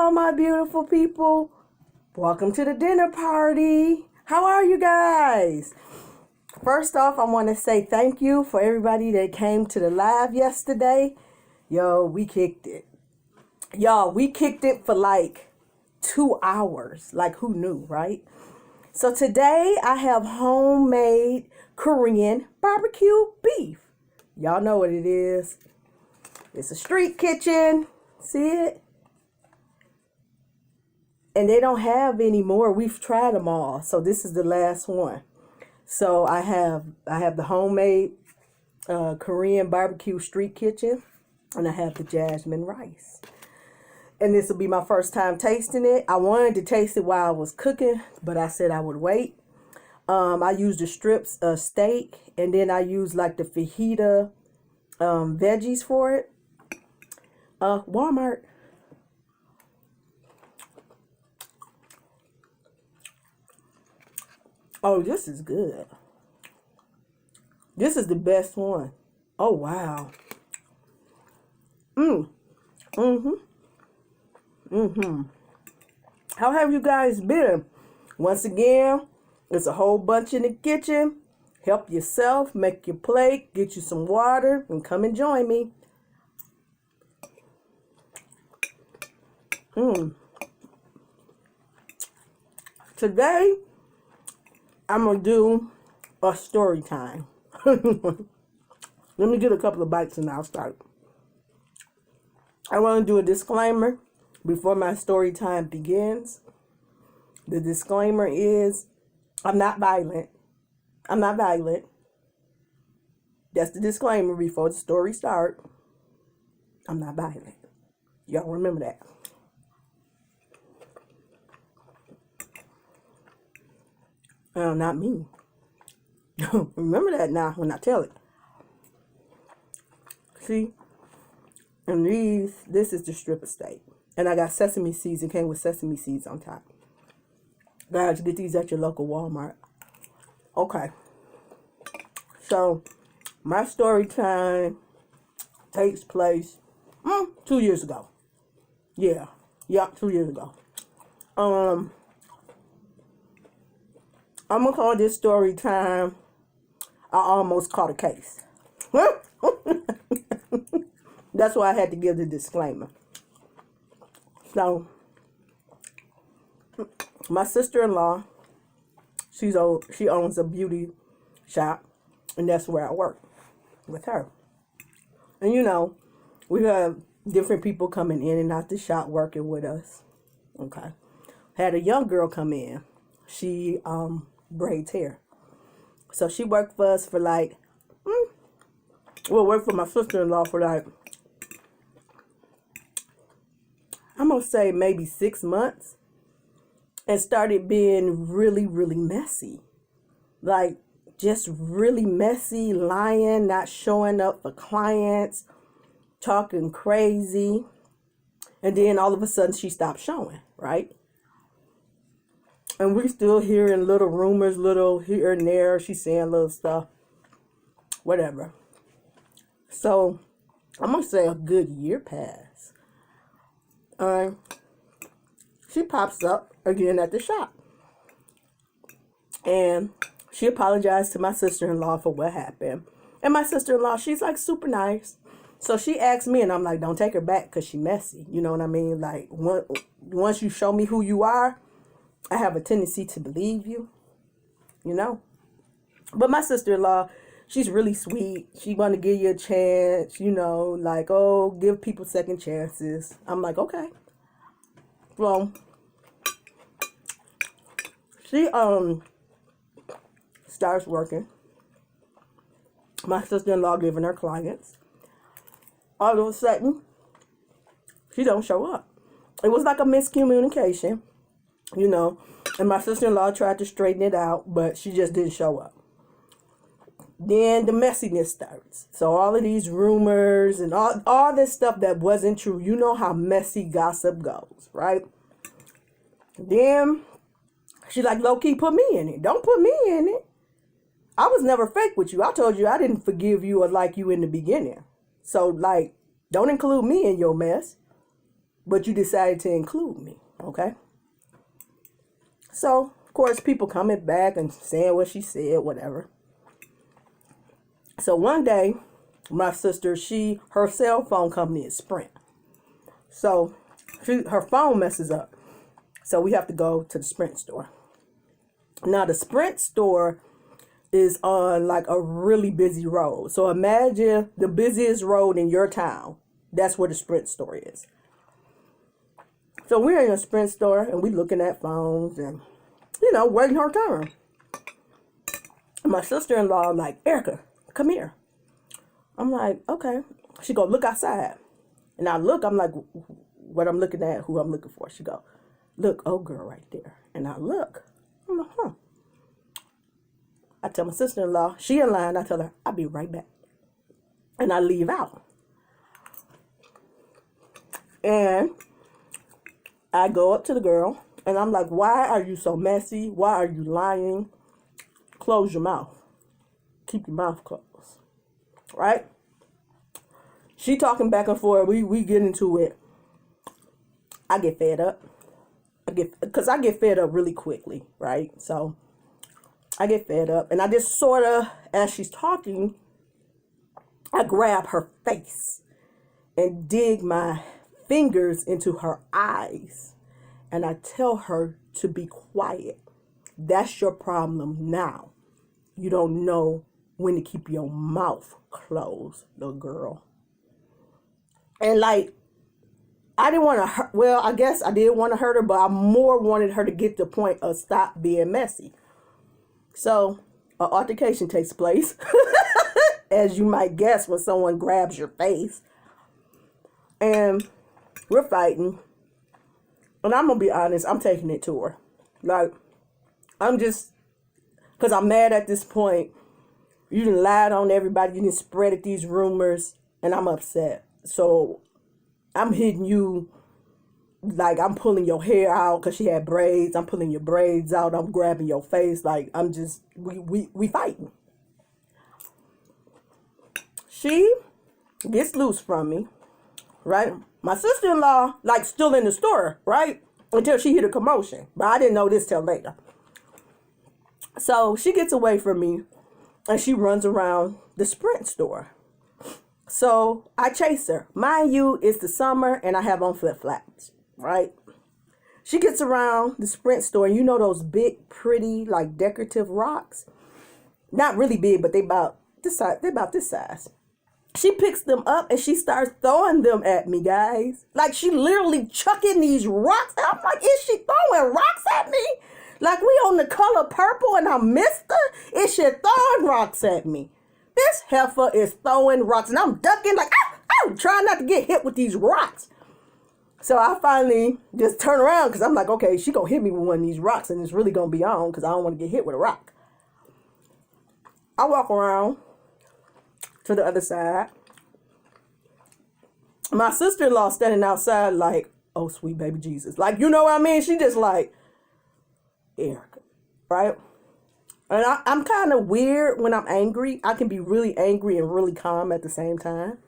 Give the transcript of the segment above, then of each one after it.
Hello, my beautiful people. Welcome to the dinner party. How are you guys? First off, I want to say thank you for everybody that came to the live yesterday. Yo, we kicked it. Y'all, we kicked it for like 2 hours. Like, who knew, right? So today I have homemade Korean BBQ beef. Y'all know what it is. It's a street kitchen. See it? And they don't have any more. We've tried them all. So this is the last one. So I have the homemade Korean barbecue street kitchen. And I have the jasmine rice. And this will be my first time tasting it. I wanted to taste it while I was cooking, but I said I would wait. I used the strips of steak, and then I used like the fajita veggies for it. Walmart. Oh, this is good. This is the best one. Oh, wow. How have you guys been? Once again, it's a whole bunch in the kitchen. Help yourself, make your plate, get you some water, and come and join me. Today, I'm going to do a story time. Let me get a couple of bites and I'll start. I want to do a disclaimer before my story time begins. The disclaimer is, I'm not violent. I'm not violent. That's the disclaimer before the story starts. I'm not violent. Y'all remember that. Not me. Remember that now when I tell it. See? And this is the strip of steak. And I got sesame seeds. It came with sesame seeds on top. Guys, get these at your local Walmart. Okay. So, my story time takes place 2 years ago. Yeah. Yup, 2 years ago. I'm going to call this story time, I almost caught a case. That's why I had to give the disclaimer. So, my sister-in-law, she owns a beauty shop, and that's where I work with her. And you know, we have different people coming in and out the shop working with us. Okay. Had a young girl come in. She braids hair. So she worked for us for like, worked for my sister-in-law for like, I'm going to say maybe 6 months. And started being really, really messy. Like, just really messy, lying, not showing up for clients, talking crazy. And then all of a sudden she stopped showing, right? And we still hearing little rumors, little here and there. She's saying little stuff. Whatever. So, I'm going to say a good year passed. She pops up again at the shop. And she apologized to my sister-in-law for what happened. And my sister-in-law, she's like super nice. So she asked me, and I'm like, don't take her back because she's messy. You know what I mean? Like, once you show me who you are, I have a tendency to believe you, you know. But my sister-in-law, she's really sweet. She want to give you a chance, you know, like, oh, give people second chances. I'm like, okay. Well, she starts working. My sister-in-law giving her clients. All of a sudden, she don't show up. It was like a miscommunication. You know, and my sister-in-law tried to straighten it out, but she just didn't show up. Then the messiness starts. So all of these rumors and all this stuff that wasn't true. You know how messy gossip goes, right? Then she like, low-key, put me in it. Don't put me in it. I was never fake with you. I told you I didn't forgive you or like you in the beginning. So, like, don't include me in your mess. but you decided to include me, okay? So, of course, people coming back and saying what she said, whatever. So one day, my sister, her cell phone company is Sprint. So her phone messes up. So we have to go to the Sprint store. Now the Sprint store is on like a really busy road. So imagine the busiest road in your town. That's where the Sprint store is. So we're in a Sprint store and we looking at phones and, waiting her turn. My sister-in-law like, Erica, come here. I'm like, okay. She go, look outside. And I look, I'm like, what I'm looking at, who I'm looking for. She go, look, old girl right there. And I look. I'm like, huh. I tell my sister-in-law, she in line, I tell her, I'll be right back. And I leave out. And I go up to the girl, and I'm like, why are you so messy? Why are you lying? Close your mouth. Keep your mouth closed. Right? She talking back and forth. We get into it. I get fed up. Because I get fed up really quickly, right? So I get fed up. And I just sort of, as she's talking, I grab her face and dig my fingers into her eyes. And I tell her to be quiet. That's your problem now. You don't know when to keep your mouth closed, little girl. And like, I didn't want to hurt, well, I guess I did want to hurt her, but I more wanted her to get the point of stop being messy. So, an altercation takes place, as you might guess, when someone grabs your face. And we're fighting. And I'm going to be honest, I'm taking it to her. Like, I'm just, because I'm mad at this point. You done lied on everybody. You done spread these rumors. And I'm upset. So, I'm hitting you like I'm pulling your hair out because she had braids. I'm pulling your braids out. I'm grabbing your face. Like, I'm just, we fighting. She gets loose from me, right? My sister-in-law, like, still in the store, right? Until she hit a commotion. But I didn't know this till later. So she gets away from me and she runs around the Sprint store. So I chase her. Mind you, it's the summer and I have on flip-flops, right? She gets around the Sprint store and you know those big, pretty, like decorative rocks? Not really big, but they about this size. They're about this size. She picks them up and she starts throwing them at me, guys. Like she literally chucking these rocks. And I'm like, is she throwing rocks at me? Like we on the color purple and I missed her? Is she throwing rocks at me? This heifer is throwing rocks and I'm ducking like, trying not to get hit with these rocks. So I finally just turn around because I'm like, okay, she gonna hit me with one of these rocks and it's really gonna be on because I don't want to get hit with a rock. I walk around to the other side. My sister-in-law standing outside like, oh, sweet baby Jesus. Like, you know what I mean? She just like, Erica, right? And I'm kind of weird when I'm angry. I can be really angry and really calm at the same time.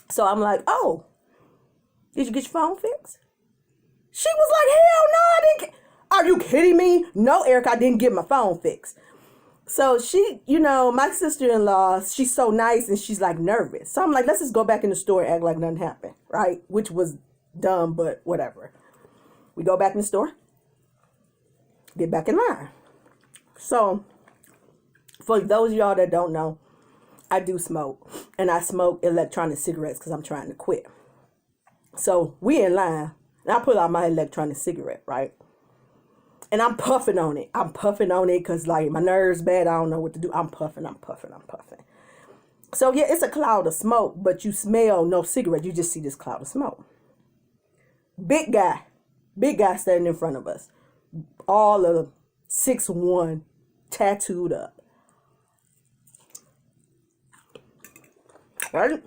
So I'm like, oh, did you get your phone fixed? She was like, hell no, I didn't. Are you kidding me? No, Erica, I didn't get my phone fixed. So she, my sister-in-law, she's so nice and she's like nervous. So I'm like, let's just go back in the store and act like nothing happened, right? Which was dumb, but whatever. We go back in the store, get back in line. So for those of y'all that don't know, I do smoke and I smoke electronic cigarettes because I'm trying to quit. So we in line and I pull out my electronic cigarette, right? And I'm puffing on it. I'm puffing on it because, like, my nerves bad. I don't know what to do. I'm puffing. So, yeah, it's a cloud of smoke, but you smell no cigarette. You just see this cloud of smoke. Big guy standing in front of us. All of 6'1", tattooed up. Right?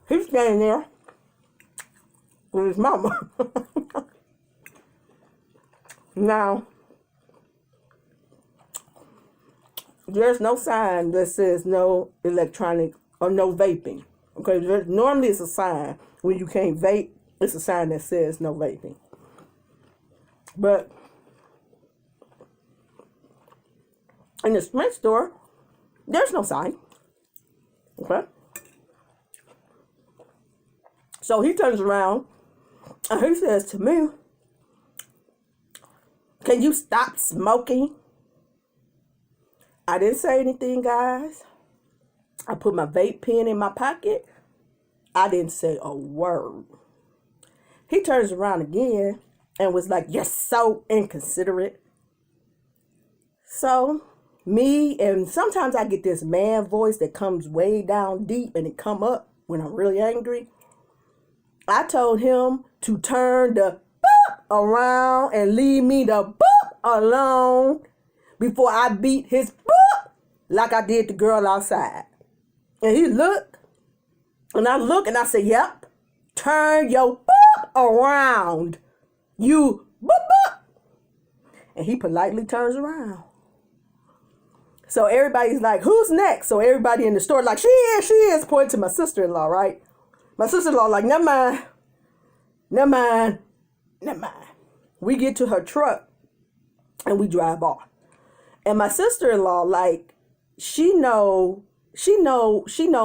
He's standing there with his mama. Now, there's no sign that says no electronic or no vaping. Okay, normally it's a sign when you can't vape. It's a sign that says no vaping. But in the Sprint store, there's no sign. Okay? So he turns around and he says to me, "Can you stop smoking?" I didn't say anything, guys. I put my vape pen in my pocket. I didn't say a word. He turns around again and was like, "You're so inconsiderate." So, me, and sometimes I get this man voice that comes way down deep and it come up when I'm really angry. I told him to turn the boop around and leave me the boop alone before I beat his boop like I did the girl outside. And he looked, and I look, and I say, "Yep, turn your boop around, you boop boop." And he politely turns around. So everybody's like, "Who's next?" So everybody in the store like, she is, pointing to my sister-in-law, right? My sister-in-law like, never mind. We get to her truck, and we drive off. And my sister-in-law, like, she know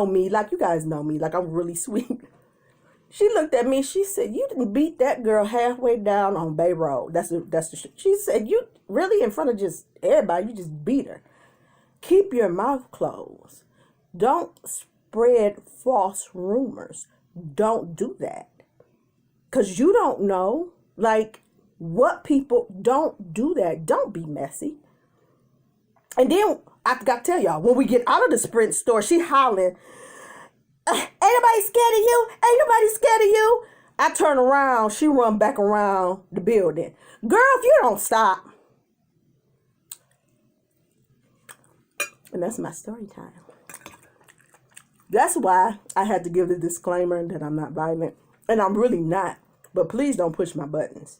me, like you guys know me, like I'm really sweet. She looked at me, she said, "You didn't beat that girl halfway down on Bay Road." She said, "You really in front of just everybody, you just beat her. Keep your mouth closed. Don't spread false rumors. Don't do that. Because you don't know, like, what people don't do that. Don't be messy." And then I got to tell y'all, when we get out of the Sprint store, she hollering, "Ain't nobody scared of you? Ain't nobody scared of you?" I turn around, she run back around the building. "Girl, if you don't stop." And that's my story time. That's why I had to give the disclaimer that I'm not violent. And I'm really not. But please don't push my buttons.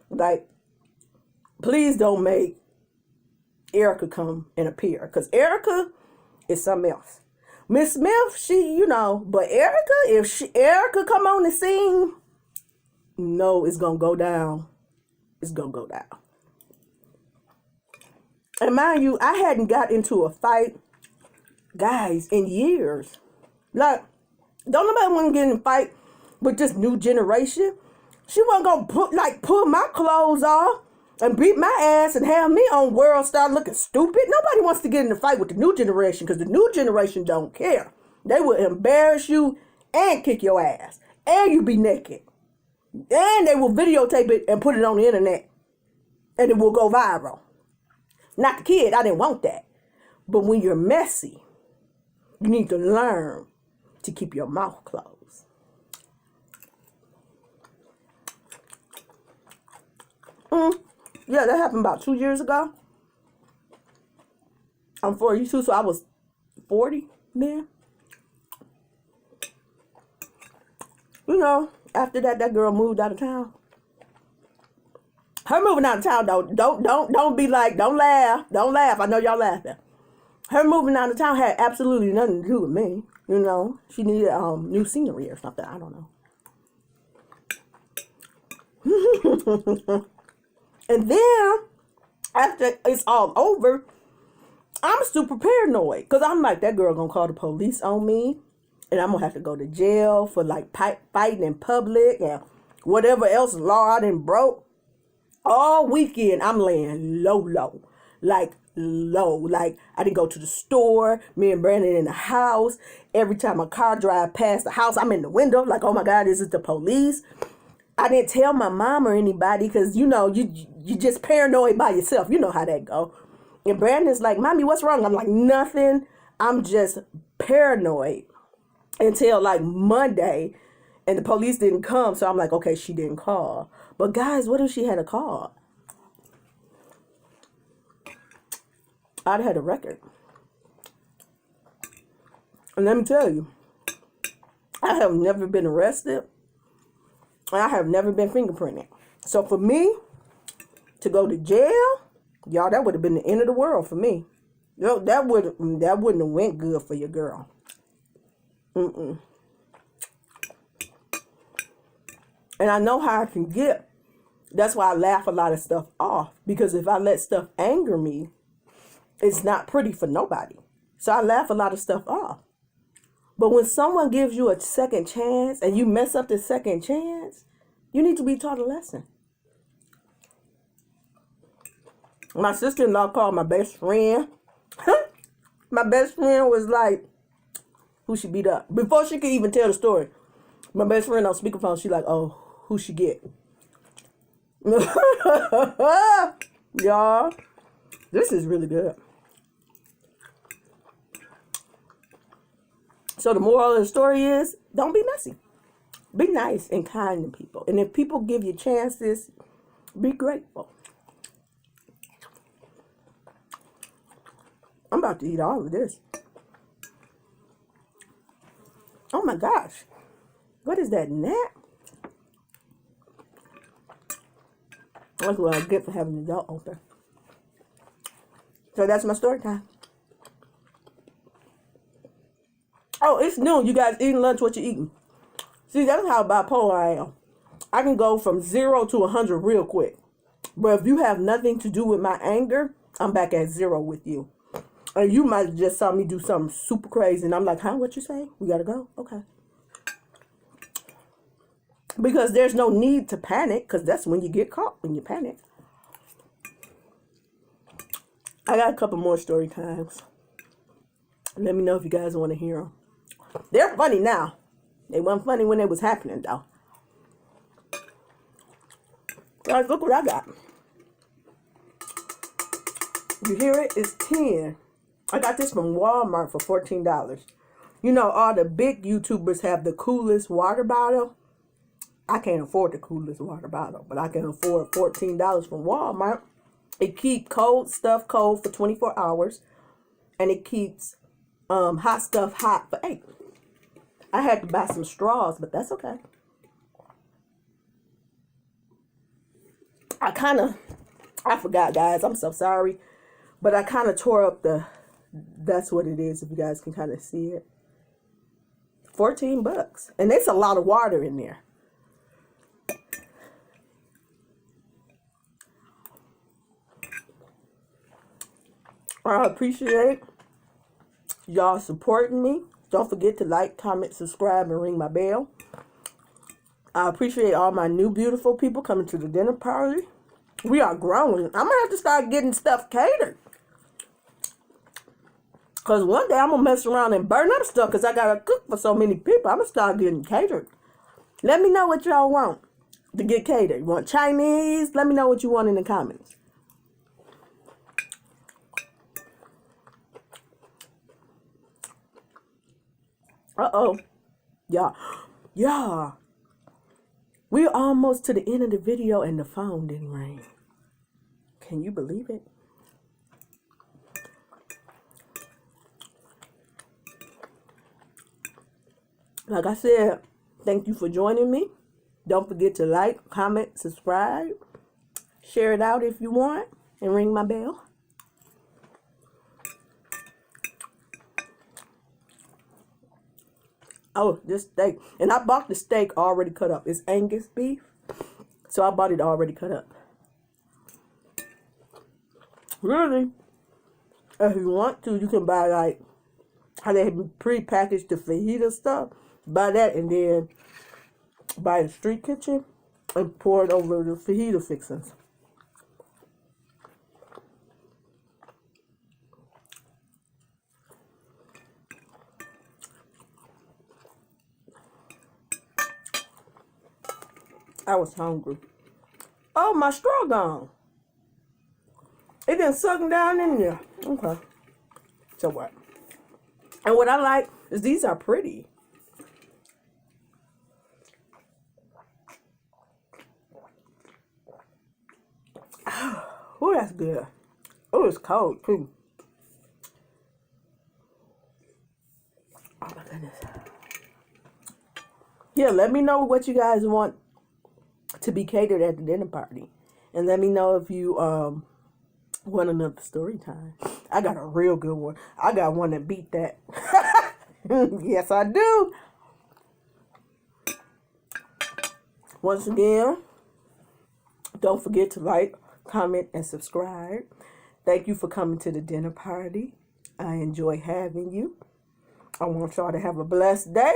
Like, please don't make Erica come and appear. Because Erica is something else. Miss Smith, she, but Erica, if Erica come on the scene, no, it's going to go down. It's going to go down. And mind you, I hadn't got into a fight, guys, in years. Like, don't nobody want to get in a fight with this new generation. She wasn't going to pull my clothes off and beat my ass and have me on World Star looking stupid. Nobody wants to get in a fight with the new generation because the new generation don't care. They will embarrass you and kick your ass. And you be naked. And they will videotape it and put it on the internet. And it will go viral. Not the kid, I didn't want that. But when you're messy, you need to learn to keep your mouth closed. Yeah, that happened about 2 years ago. I'm 42, so I was 40 then. After that girl moved out of town. Her moving out of town, though, don't be like, don't laugh. I know y'all laughing. Her moving out of town had absolutely nothing to do with me. She needed new scenery or something. I don't know. And then, after it's all over, I'm super paranoid. Because I'm like, that girl gonna call the police on me. And I'm gonna have to go to jail for like fighting in public and whatever else law I done broke. All weekend, I'm laying low. Like, I didn't go to the store. Me and Brandon in the house. Every time a car drive past the house, I'm in the window. Like, oh my God, is it the police? I didn't tell my mom or anybody because, you just paranoid by yourself. You know how that go. And Brandon's like, "Mommy, what's wrong?" I'm like, "Nothing. I'm just paranoid." Until like Monday. And the police didn't come. So I'm like, okay, she didn't call. But guys, what if she had a call? I'd had a record. And let me tell you, I have never been arrested. I have never been fingerprinted. So for me to go to jail, y'all, that would have been the end of the world for me. That wouldn't have went good for your girl. Mm-mm. And I know how I can get. That's why I laugh a lot of stuff off. Because if I let stuff anger me, it's not pretty for nobody. So I laugh a lot of stuff off. But when someone gives you a second chance and you mess up the second chance, you need to be taught a lesson. My sister-in-law called my best friend. My best friend was like, who she beat up? Before she could even tell the story, my best friend on speakerphone, she like, oh, who she get? Y'all, this is really good. So the moral of the story is, don't be messy. Be nice and kind to people. And if people give you chances, be grateful. I'm about to eat all of this. Oh my gosh. What is that, gnat? That's what I get for having the door open. So that's my story time. Oh, it's noon. You guys eating lunch? What you eating? See, that's how bipolar I am. I can go from 0 to 100 real quick. But if you have nothing to do with my anger, I'm back at 0 with you. And you might just saw me do something super crazy. And I'm like, huh, what you say? We got to go? Okay. Because there's no need to panic. Because that's when you get caught, when you panic. I got a couple more story times. Let me know if you guys want to hear them. They're funny now. They weren't funny when it was happening, though. Guys, look what I got. You hear it? It's 10. I got this from Walmart for $14. You know, all the big YouTubers have the coolest water bottle. I can't afford the coolest water bottle, but I can afford $14 from Walmart. It keeps cold stuff cold for 24 hours. And it keeps hot stuff hot for 8. I had to buy some straws, but that's okay. I forgot, guys. I'm so sorry. But I kind of tore up that's what it is, if you guys can kind of see it. $14. And there's a lot of water in there. I appreciate y'all supporting me. Don't forget to like, comment, subscribe, and ring my bell. I appreciate all my new beautiful people coming to the dinner party. We are growing. I'm going to have to start getting stuff catered. Because one day I'm going to mess around and burn up stuff because I got to cook for so many people. I'm going to start getting catered. Let me know what y'all want to get catered. You want Chinese? Let me know what you want in the comments. Uh-oh. Yeah. We're almost to the end of the video and the phone didn't ring. Can you believe it? Like I said, thank you for joining me. Don't forget to like, comment, subscribe. Share it out if you want. And ring my bell. Oh, this steak. And I bought the steak already cut up. It's Angus beef. So I bought it already cut up. Really? If you want to, you can buy like how they have pre-packaged the fajita stuff. Buy that and then buy the street kitchen and pour it over the fajita fixings. I was hungry. Oh, my straw gone. It didn't suck down in there. Okay. So what? And what I like is these are pretty. Oh, that's good. Oh, it's cold too. Oh my goodness. Yeah, let me know what you guys want to be catered at the dinner party. And let me know if you want another story time. I got a real good one. I got one that beat that. Yes, I do. Once again, don't forget to like, comment, and subscribe. Thank you for coming to the dinner party. I enjoy having you. I want y'all to have a blessed day.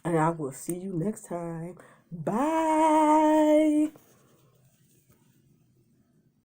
And I will see you next time. Bye.